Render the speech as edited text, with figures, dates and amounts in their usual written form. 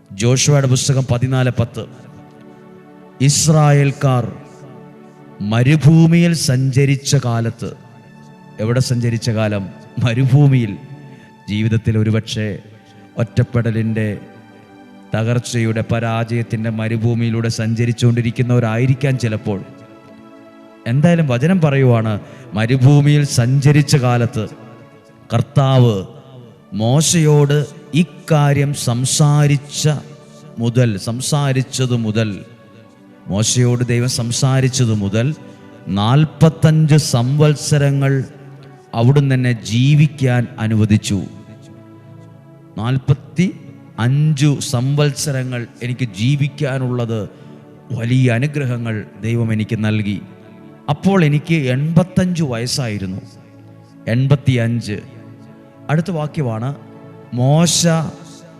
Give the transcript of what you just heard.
ജോഷുവയുടെ പുസ്തകം 14:10. ഇസ്രായേൽക്കാർ മരുഭൂമിയിൽ സഞ്ചരിച്ച കാലത്ത്, എവിടെ സഞ്ചരിച്ച കാലം? മരുഭൂമിയിൽ. ജീവിതത്തിൽ ഒരുപക്ഷെ ഒറ്റപ്പെടലിൻ്റെ, തകർച്ചയുടെ, പരാജയത്തിൻ്റെ മരുഭൂമിയിലൂടെ സഞ്ചരിച്ചുകൊണ്ടിരിക്കുന്നവരായിരിക്കാം ചിലപ്പോൾ. എന്തായാലും വചനം പറയുവാണ്, മരുഭൂമിയിൽ സഞ്ചരിച്ച കാലത്ത് കർത്താവ് മോശയോട് ഇക്കാര്യം സംസാരിച്ചതു മുതൽ മോശയോട് ദൈവം സംസാരിച്ചതു മുതൽ 45 സംവത്സരങ്ങൾ അവിടുന്ന് തന്നെ ജീവിക്കാൻ അനുവദിച്ചു. 45 സംവത്സരങ്ങൾ എനിക്ക് ജീവിക്കാനുള്ളത് വലിയ അനുഗ്രഹങ്ങൾ ദൈവം എനിക്ക് നൽകി. അപ്പോൾ എനിക്ക് 85 വയസ്സായിരുന്നു. 85. അടുത്ത വാക്യമാണ്, മോശ